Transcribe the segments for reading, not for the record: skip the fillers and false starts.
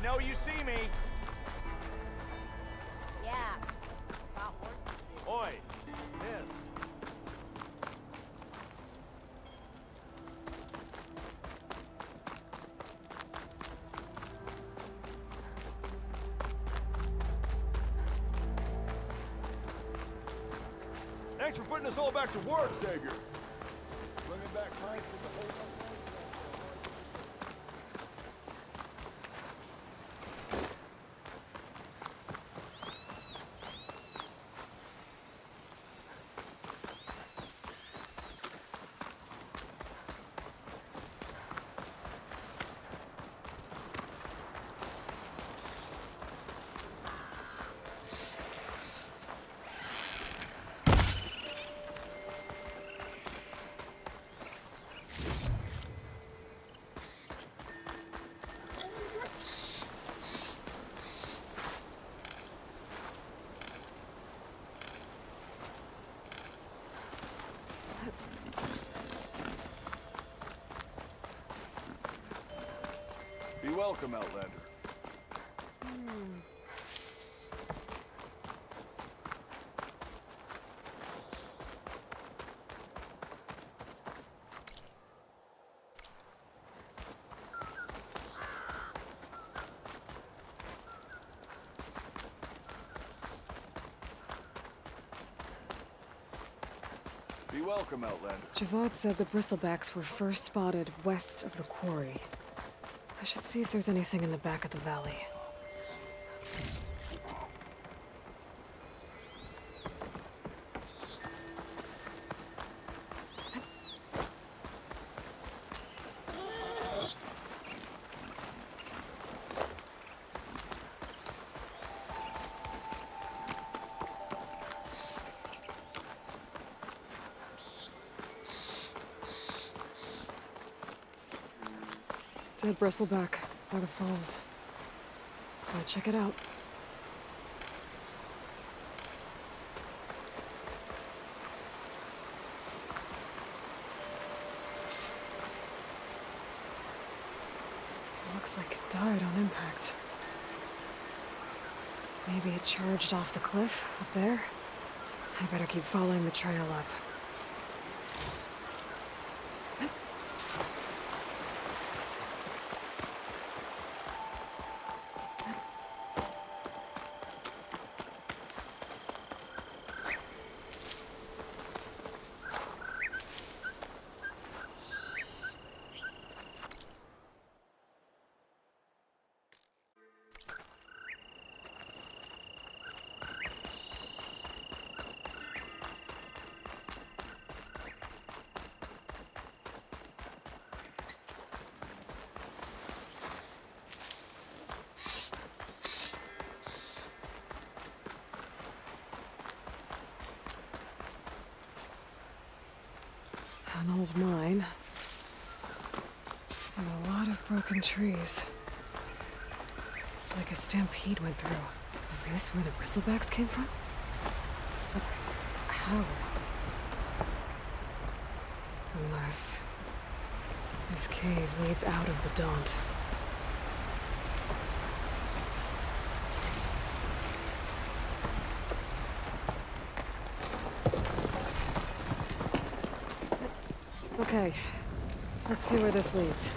know you see me. Yeah. Got work to do. Oi. Yes. Thanks for putting us all back to work, Sager. Bringing back pints with the whole... Be welcome, Outlander. Be welcome, Outlander. Javad said the bristlebacks were first spotted west of the quarry. I should see if there's anything in the back of the valley. Dead bristleback by the falls. Gotta check it out. Looks like it died on impact. Maybe it charged off the cliff up there. I better keep following the trail up. An old mine. And a lot of broken trees. It's like a stampede went through. Is this where the bristlebacks came from? But how? Unless... this cave leads out of the Daunt. Okay, let's see where this leads.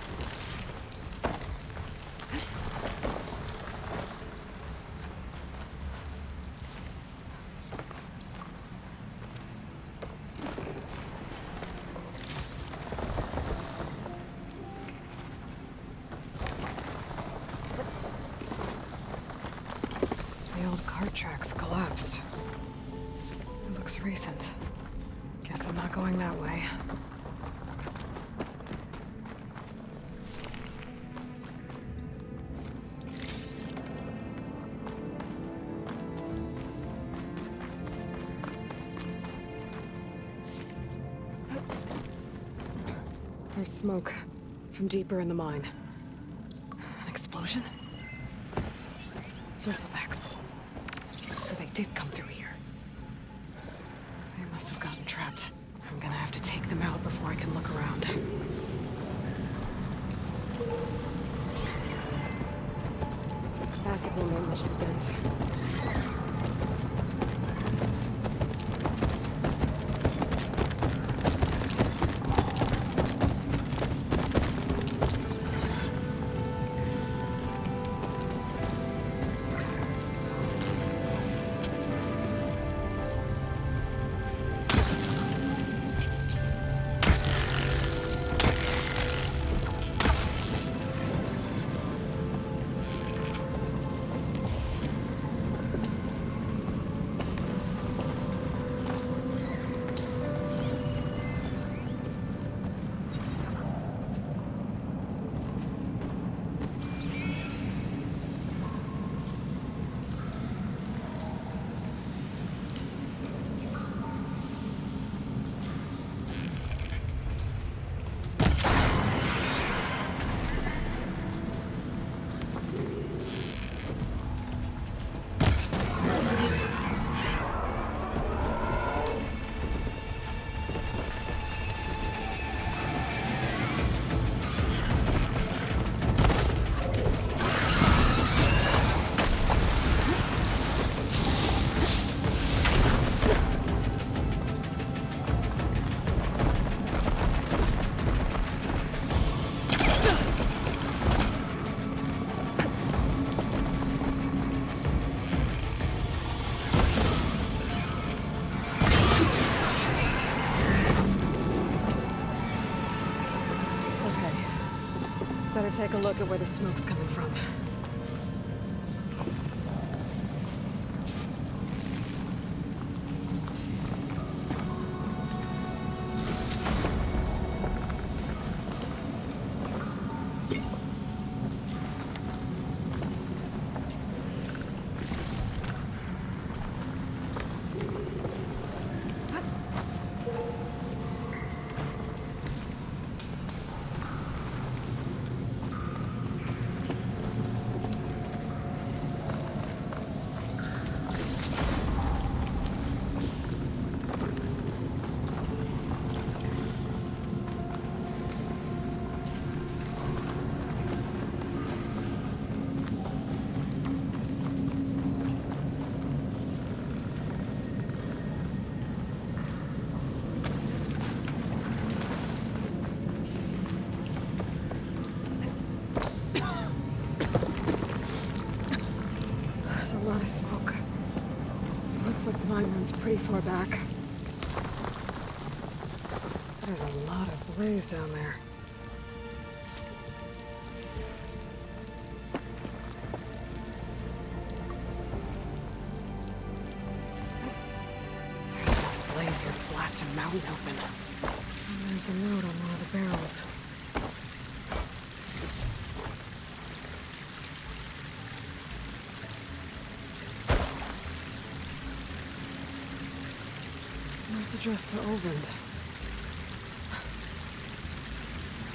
The old cart tracks collapsed. It looks recent. Guess I'm not going that way. There's smoke from deeper in the mine. An explosion? Bristlebacks. So they did come through here. They must have gotten trapped. I'm gonna have to take them out before I can look around. possible damage event. Better take a look at where the smoke's coming from. There's a lot of smoke. Looks like the mine runs pretty far back. There's a lot of blaze down there. There's enough blaze here to blast a mountain open. And there's a note on one of the barrels. It's addressed to Ulvand.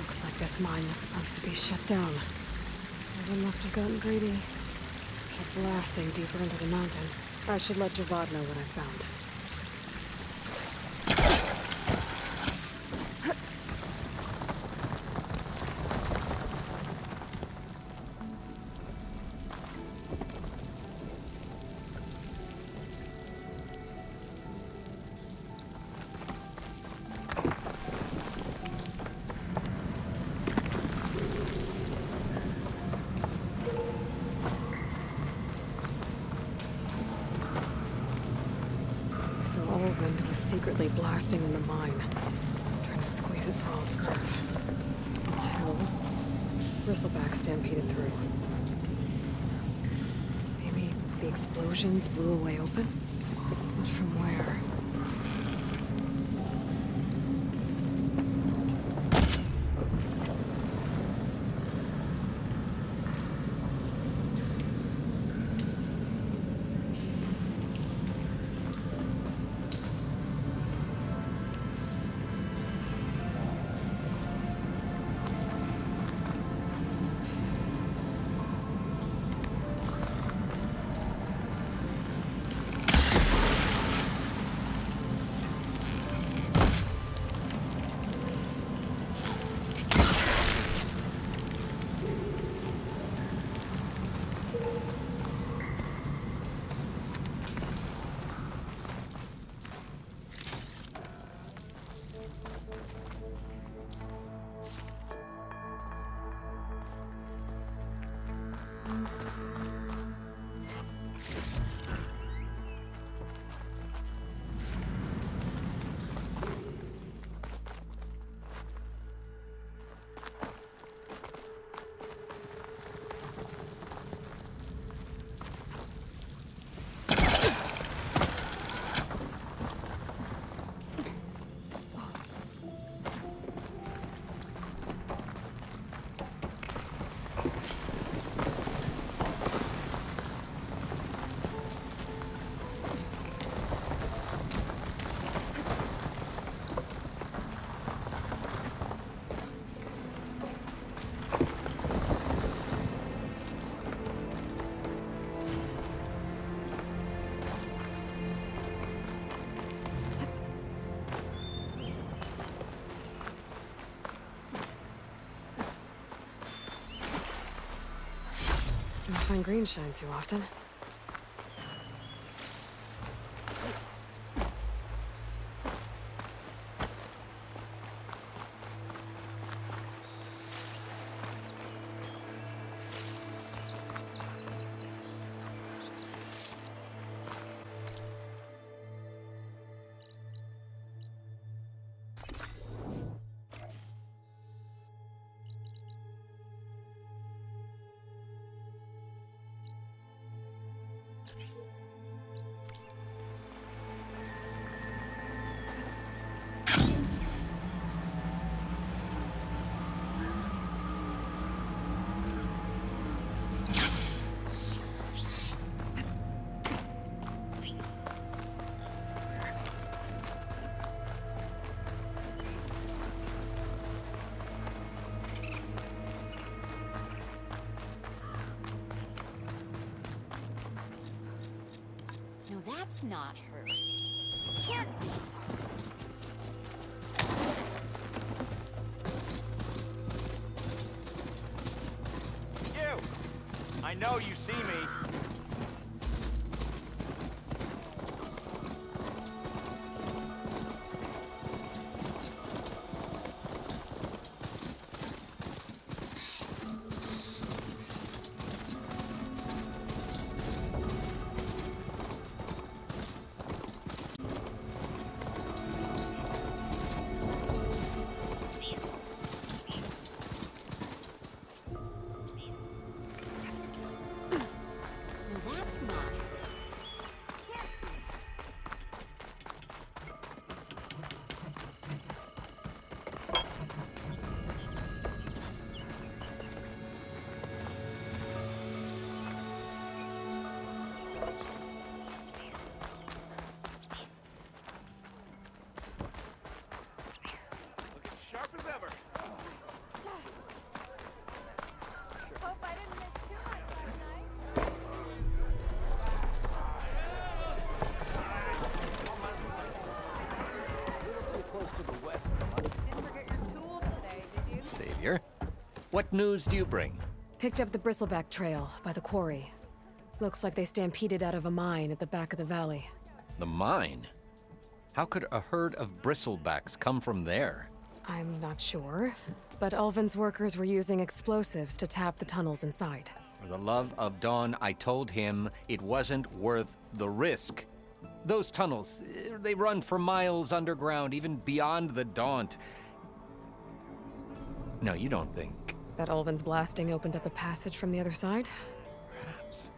Looks like this mine was supposed to be shut down. Ulvand must have gotten greedy. Kept blasting deeper into the mountain. I should let Javad know what I found. So Ulvand was secretly blasting in the mine, trying to squeeze it for all it's worth. Until Bristleback stampeded through. Maybe the explosions blew a way open? But from where? Don't find green shine too often. No, that's not her. Can't be. You! I know you see me. No, that's not her. Can't be. Looking sharp as ever. Hope I didn't miss too much last night. A little too close to the west. Didn't forget your tools today, did you? Savior, what news do you bring? Picked up the bristleback trail by the quarry. Looks like they stampeded out of a mine at the back of the valley. The mine? How could a herd of bristlebacks come from there? I'm not sure, but Ulvand's workers were using explosives to tap the tunnels inside. For the love of Dawn, I told him it wasn't worth the risk. Those tunnels, they run for miles underground, even beyond the Daunt. No, you don't think. That Ulvand's blasting opened up a passage from the other side? Perhaps.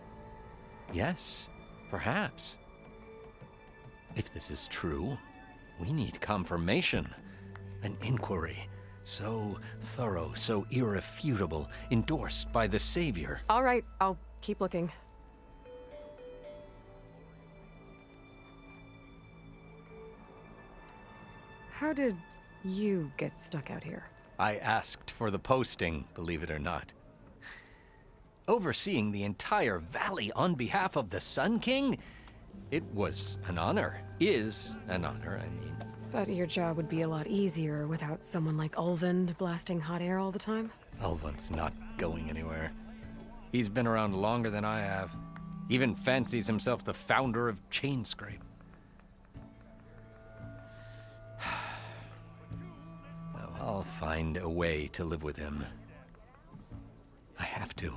Yes, perhaps. If this is true, we need confirmation. An inquiry. So thorough, so irrefutable, endorsed by the Savior. All right, I'll keep looking. How did you get stuck out here? I asked for the posting, believe it or not. Overseeing the entire valley on behalf of the Sun King? It was an honor. Is an honor, I mean. But your job would be a lot easier without someone like Ulvand blasting hot air all the time? Ulvand's not going anywhere. He's been around longer than I have. Even fancies himself the founder of Chainscrape. Well, I'll find a way to live with him. I have to.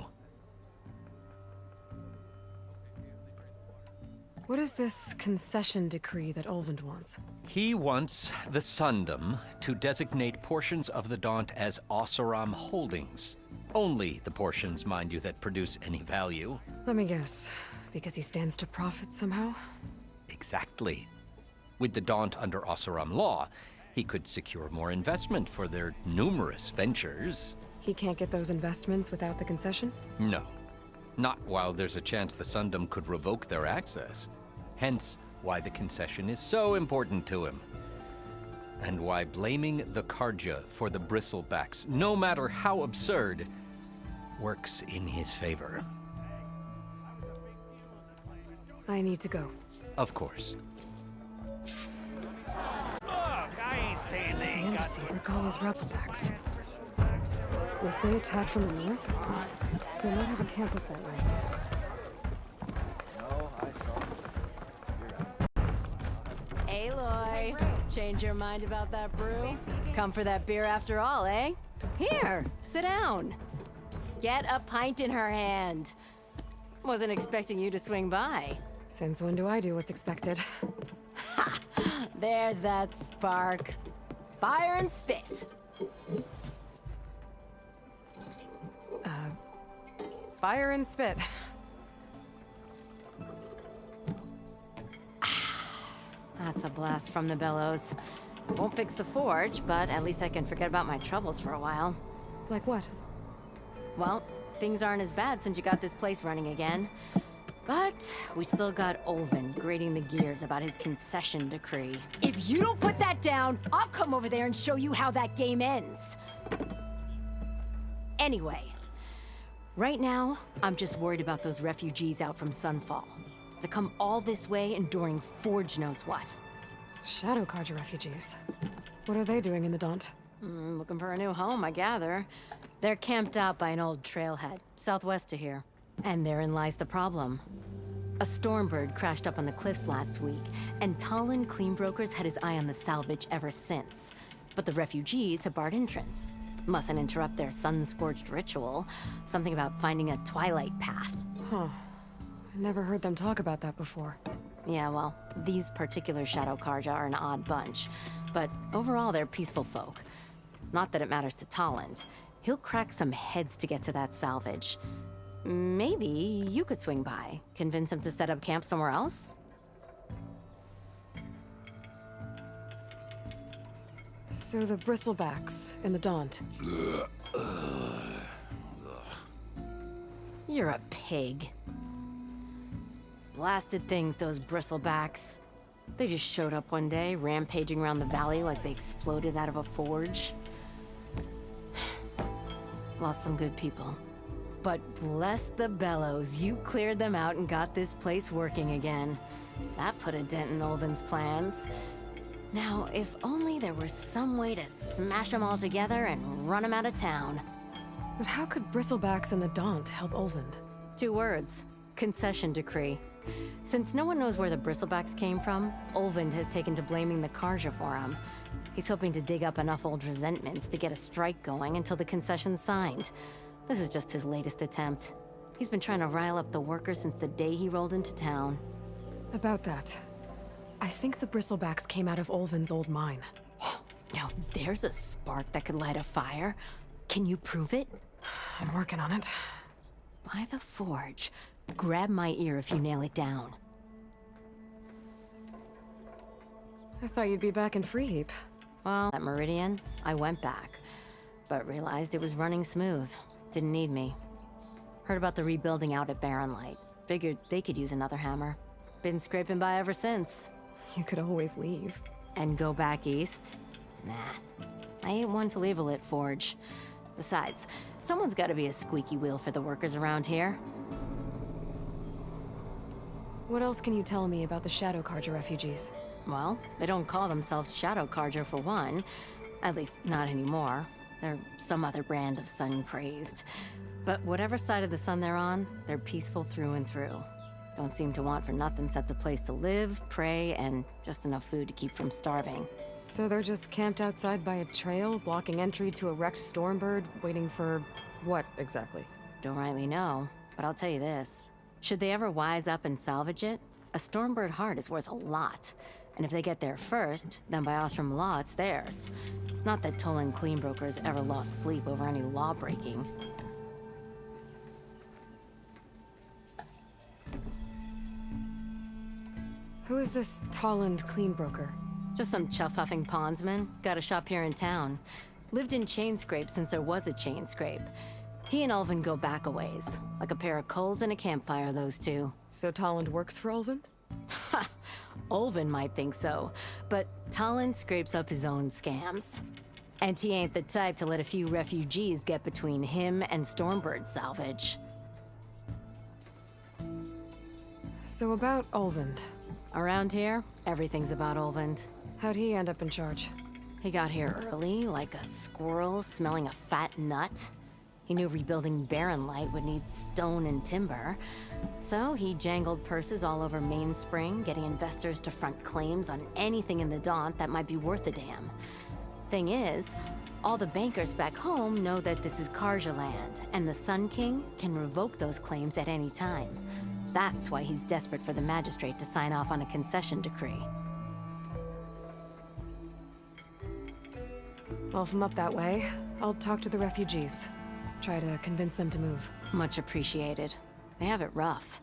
What is this concession decree that Ulvand wants? He wants the Sundom to designate portions of the Daunt as Oseram holdings. Only the portions, mind you, that produce any value. Let me guess. Because he stands to profit somehow? Exactly. With the Daunt under Oseram law, he could secure more investment for their numerous ventures. He can't get those investments without the concession? No. Not while there's a chance the Sundom could revoke their access. Hence, why the concession is so important to him. And why blaming the Karja for the bristlebacks, no matter how absurd, works in his favor. I need to go. Of course. The embassy broke all those bristlerbacks. If they attack from the north, they might have a camp up that way. Aloy, change your mind about that brew? Come for that beer after all, eh? Here, sit down. Get a pint in her hand. Wasn't expecting you to swing by. Since when do I do what's expected? There's that spark. Fire and spit. Fire and spit. That's a blast from the bellows. Won't fix the forge, but at least I can forget about my troubles for a while. Like what? Well, things aren't as bad since you got this place running again. But we still got Ulvand grating the gears about his concession decree. If you don't put that down, I'll come over there and show you how that game ends. Anyway, right now, I'm just worried about those refugees out from Sunfall. To come all this way enduring Forge knows what. Shadow Karja refugees. What are they doing in the Daunt? Looking for a new home, I gather. They're camped out by an old trailhead, southwest of here. And therein lies the problem. A stormbird crashed up on the cliffs last week, and Talon Cleanbrokers had his eye on the salvage ever since. But the refugees have barred entrance. Mustn't interrupt their sun-scorched ritual. Something about finding a twilight path. Huh. I never heard them talk about that before. Yeah, well, these particular Shadow Karja are an odd bunch. But overall, they're peaceful folk. Not that it matters to Talon. He'll crack some heads to get to that salvage. Maybe you could swing by, convince him to set up camp somewhere else? So the bristlebacks in the Daunt. You're a pig. Blasted things, those bristlebacks. They just showed up one day, rampaging around the valley like they exploded out of a forge. Lost some good people. But bless the bellows, you cleared them out and got this place working again. That put a dent in Ulvand's plans. Now, if only there was some way to smash them all together and run them out of town. But how could bristlebacks in the Daunt help Ulvand? 2 words. Concession decree. Since no one knows where the bristlebacks came from, Ulvand has taken to blaming the Karja for them. He's hoping to dig up enough old resentments to get a strike going until the concession's signed. This is just his latest attempt. He's been trying to rile up the workers since the day he rolled into town. About that, I think the bristlebacks came out of Ulvand's old mine. Now there's a spark that could light a fire. Can you prove it? I'm working on it. By the forge. Grab my ear if you nail it down. I thought you'd be back in Freeheap. Well, at Meridian, I went back, but realized it was running smooth. Didn't need me. Heard about the rebuilding out at Barren Light. Figured they could use another hammer. Been scraping by ever since. You could always leave. And go back east? Nah. I ain't one to leave a lit forge. Besides, someone's gotta be a squeaky wheel for the workers around here. What else can you tell me about the Shadow Karja refugees? Well, they don't call themselves Shadow Karja for one. At least, not anymore. They're some other brand of sun-crazed. But whatever side of the sun they're on, they're peaceful through and through. Don't seem to want for nothing except a place to live, pray, and just enough food to keep from starving. So they're just camped outside by a trail, blocking entry to a wrecked stormbird, waiting for what exactly? Don't rightly know, but I'll tell you this. Should they ever wise up and salvage it, a A Stormbird heart is worth a lot. And if they get there first, then by Ostrom law, it's theirs. Not that Tolan Cleanbrokers ever lost sleep over any law breaking. Who is this Tolland Cleanbroker? Just some chuff-huffing pondsman. Got a shop here in town. Lived in Chainscrape since there was a Chainscrape. He and Ulvand go back a ways. Like a pair of coals in a campfire, those two. So Tolland works for Ulvand? Ha! Ulvand might think so, but Tolland scrapes up his own scams. And he ain't the type to let a few refugees get between him and Stormbird salvage. So about Ulvand. Around here, everything's about Ulvand. How'd he end up in charge? He got here early, like a squirrel smelling a fat nut. He knew rebuilding Barren Light would need stone and timber. So he jangled purses all over Mainspring, getting investors to front claims on anything in the Daunt that might be worth a damn. Thing is, all the bankers back home know that this is Karja land, and the Sun King can revoke those claims at any time. That's why he's desperate for the magistrate to sign off on a concession decree. Well, if I'm up that way, I'll talk to the refugees. Try to convince them to move. Much appreciated. They have it rough.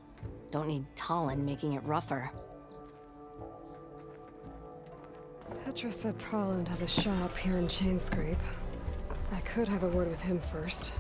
Don't need Tolland making it rougher. Petra said Tolland has a shop here in Chainscrape. I could have a word with him first.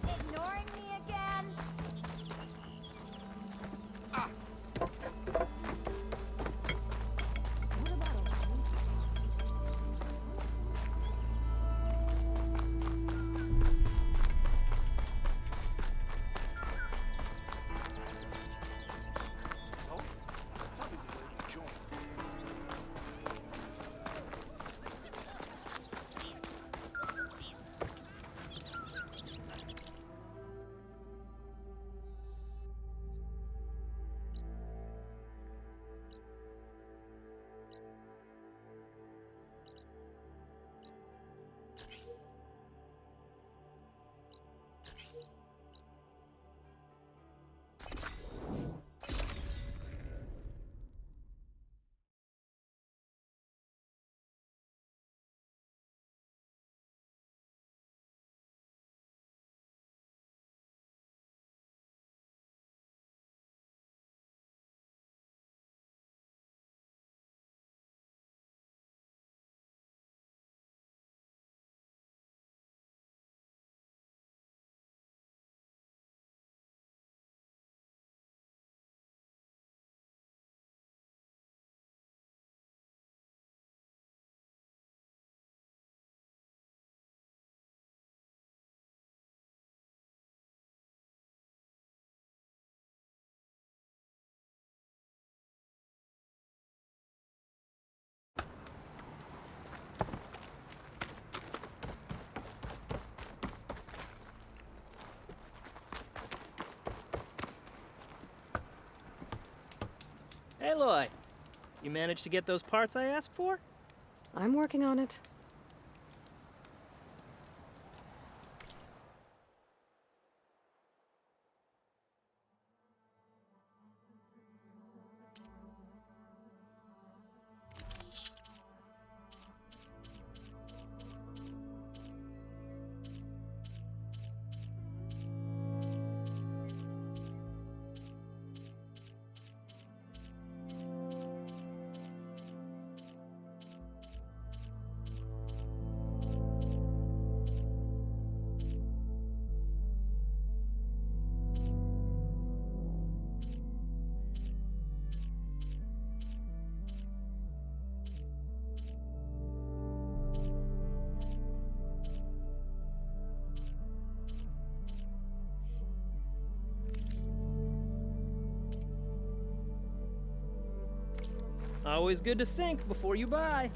Ignoring me again? Aloy, you managed to get those parts I asked for? I'm working on it. Always good to think before you buy.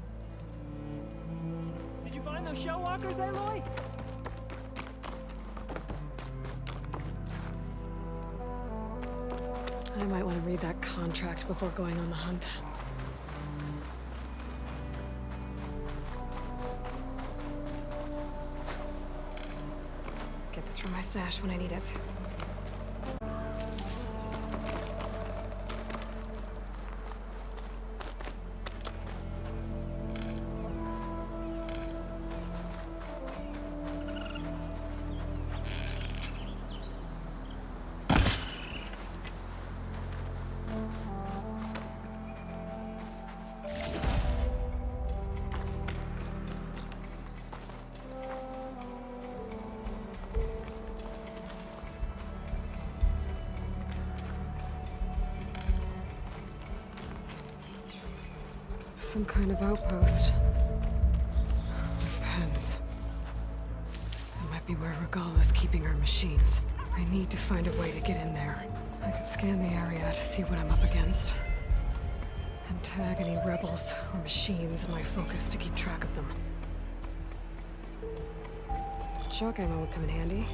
Did you find those shell walkers, Aloy? I might want to read that contract before going on the hunt. Get this from my stash when I need it. Some kind of outpost. With pens. It might be where Regala's keeping her machines. I need to find a way to get in there. I could scan the area to see what I'm up against. And tag any rebels or machines in my focus to keep track of them. Shock ammo would come in handy.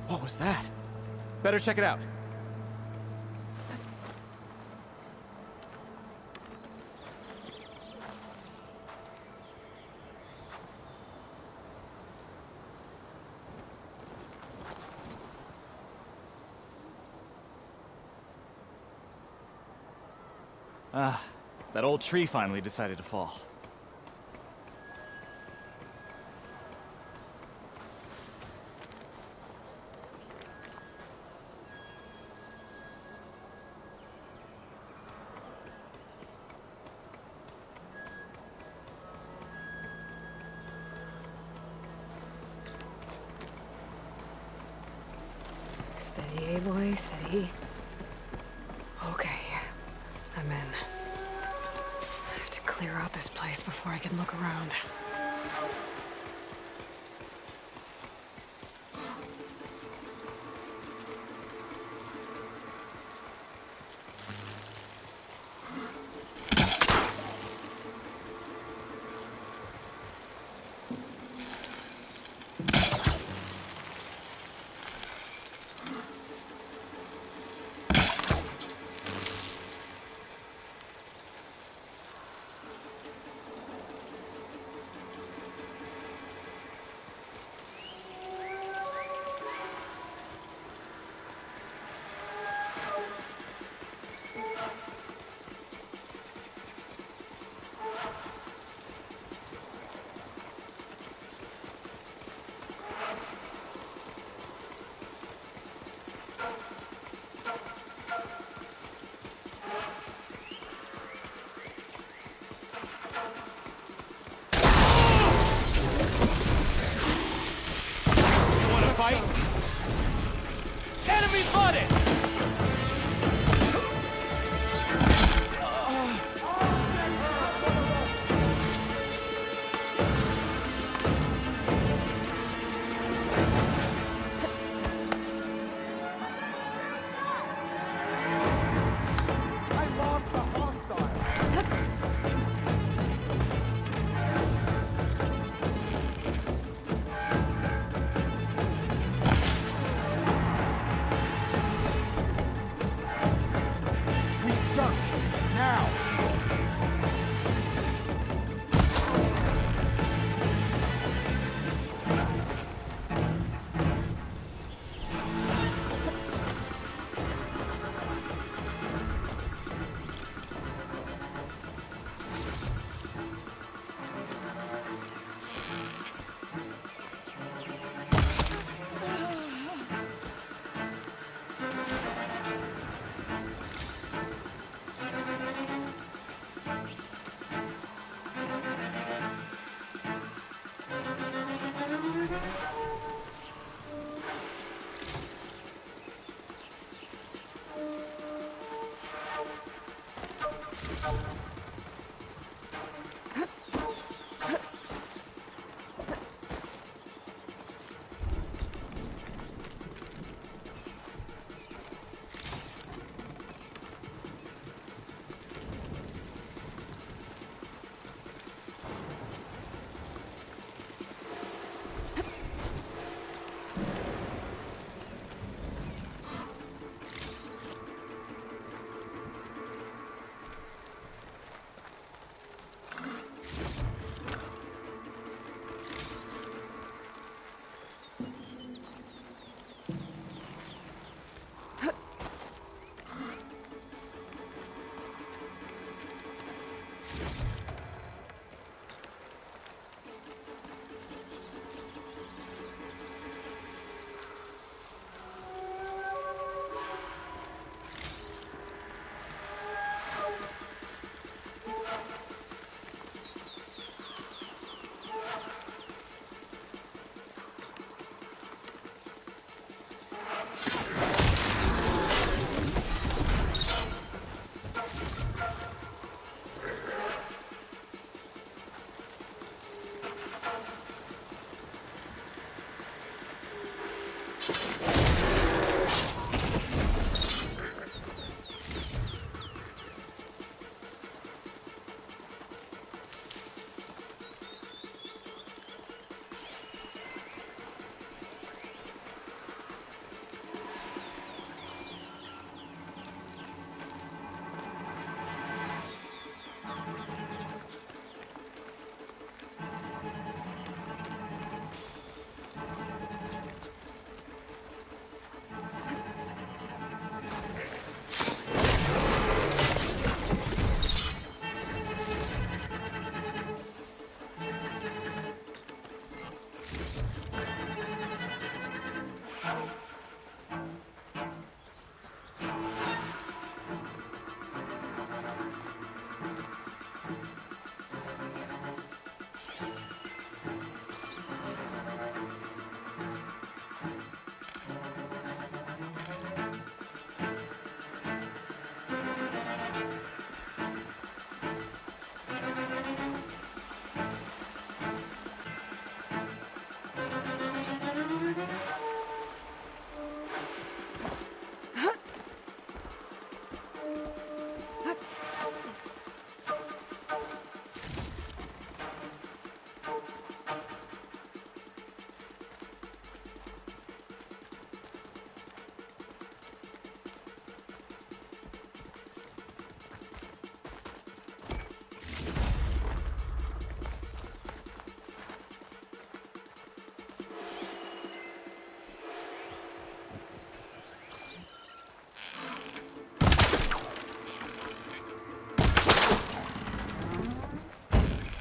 What was that? Better check it out. Ah, that old tree finally decided to fall. Steady, Aloy, steady. Okay, I'm in. I have to clear out this place before I can look around. Fight! Enemy spotted!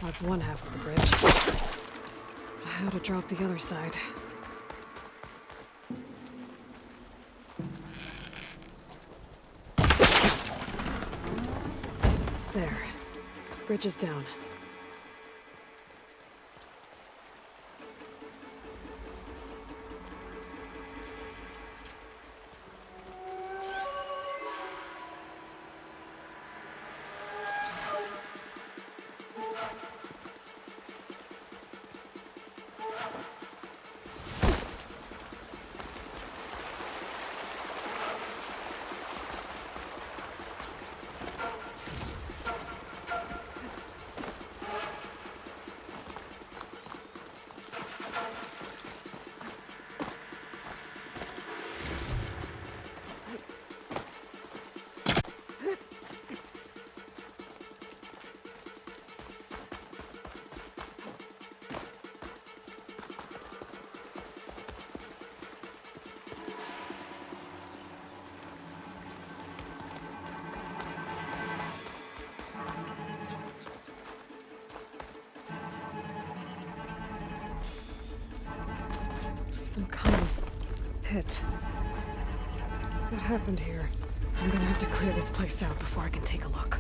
That's one half of the bridge. How to drop the other side. There. Bridge is down. Some kind of pit. What happened here? I'm gonna have to clear this place out before I can take a look.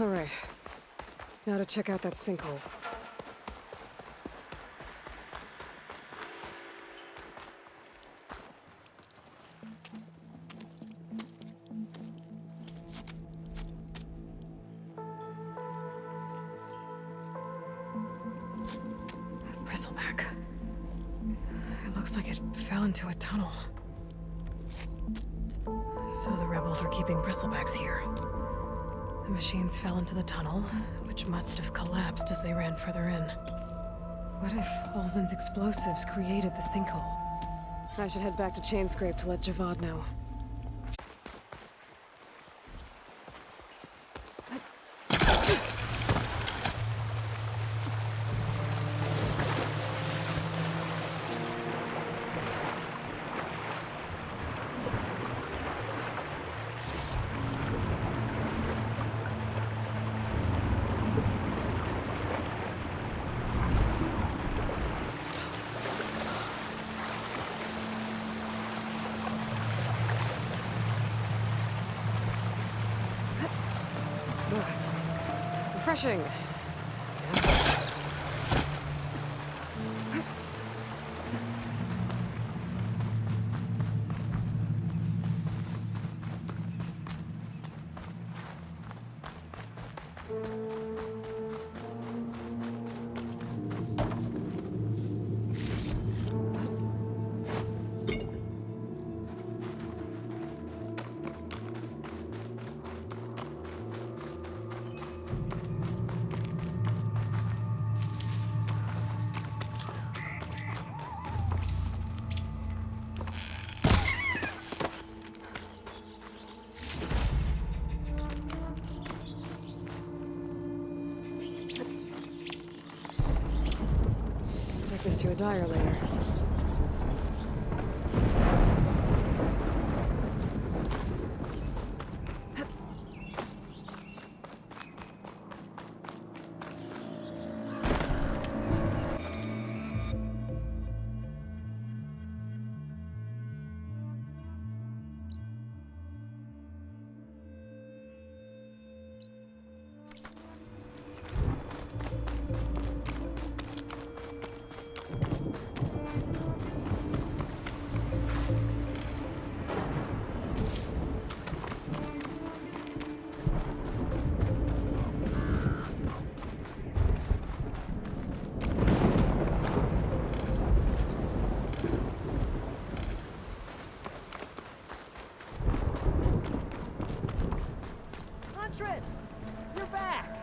All right. Now to check out that sinkhole. Bristleback. It looks like it fell into a tunnel. So the rebels were keeping bristlebacks here. The machines fell into the tunnel, which must have collapsed as they ran further in. What if Ulvand's explosives created the sinkhole? I should head back to Chainscrape to let Javad know. Refreshing. Take this to a dyer later. Huntress! You're back!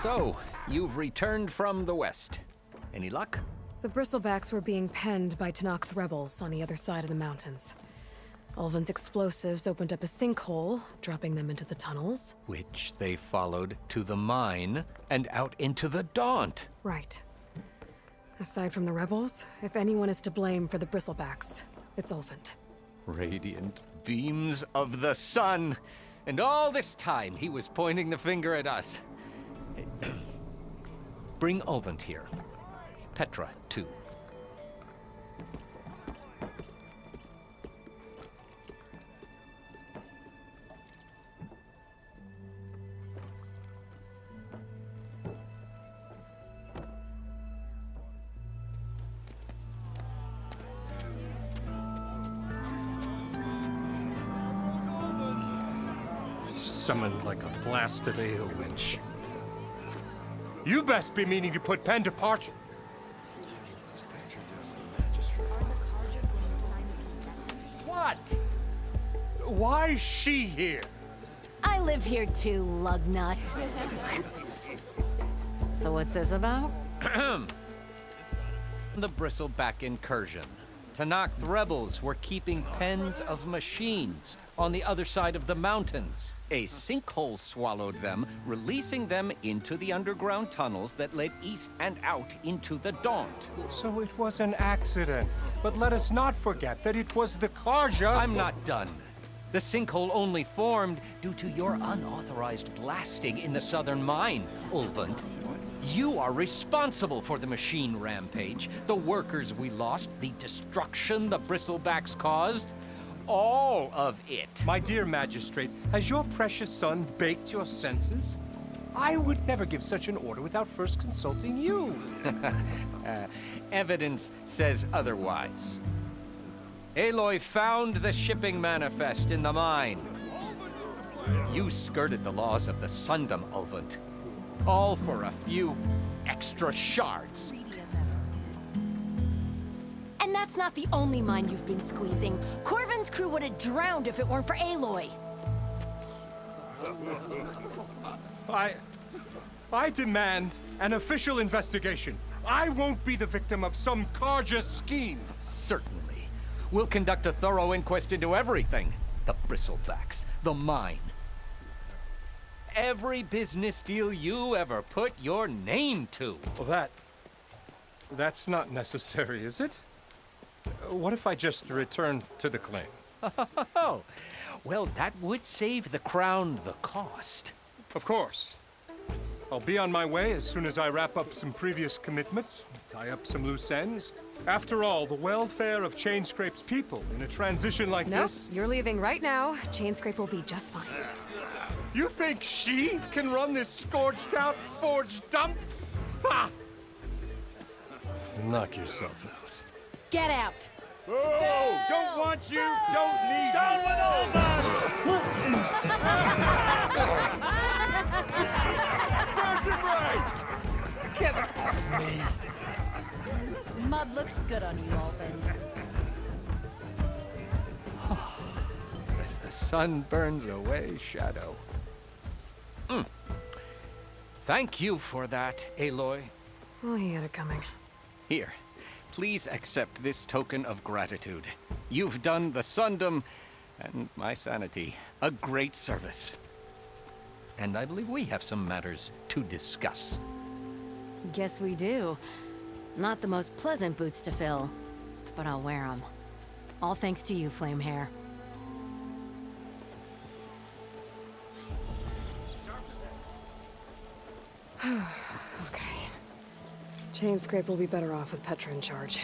So, you've returned from the west. Any luck? The bristlebacks were being penned by Tanakh rebels on the other side of the mountains. Ulvand's explosives opened up a sinkhole, dropping them into the tunnels. Which they followed to the mine and out into the Daunt. Right. Aside from the rebels, if anyone is to blame for the bristlebacks, it's Ulvand. Radiant beams of the sun. And all this time he was pointing the finger at us. Bring Ulvand here. Petra, too. summoned like a blasted ale winch. You best be meaning to put pen to parchment. What? Why is she here? I live here too, lugnut. So what's this about? The bristleback incursion. Tanakh rebels were keeping pens of machines on the other side of the mountains. A sinkhole swallowed them, releasing them into the underground tunnels that led east and out into the Daunt. So it was an accident. But let us not forget that it was the Karja. I'm not done. The sinkhole only formed due to your unauthorized blasting in the southern mine, Ulvand. You are responsible for the machine rampage, the workers we lost, the destruction the bristlebacks caused. All of it. My dear magistrate, has your precious son baked your senses? I would never give such an order without first consulting you. Evidence says otherwise. Aloy found the shipping manifest in the mine. You skirted the laws of the Sundom, Ulvand. All for a few extra shards. And that's not the only mine you've been squeezing. Corvin's crew would have drowned if it weren't for Aloy. I demand an official investigation. I won't be the victim of some Karja scheme. Certainly. We'll conduct a thorough inquest into everything. The bristlebacks, the mine. Every business deal you ever put your name to. Well, that's not necessary, is it? What if I just return to the claim? Oh, well, that would save the crown the cost. Of course. I'll be on my way as soon as I wrap up some previous commitments, tie up some loose ends. After all, the welfare of Chainscrape's people in a transition like Nope, this... you're leaving right now. Chainscrape will be just fine. You think she can run this scorched-out forged dump? Ha! Knock yourself out. Get out! Oh, don't want you, don't need Down with Get off me! Mud looks good on you, Ulvand. As the sun burns away shadow. Thank you for that, Aloy. Oh, he had it coming. Here, please accept this token of gratitude. You've done the Sundom and my sanity a great service. And I believe we have some matters to discuss. Guess we do. Not the most pleasant boots to fill, but I'll wear them. All thanks to you, Flamehair. Okay. Chainscrape will be better off with Petra in charge.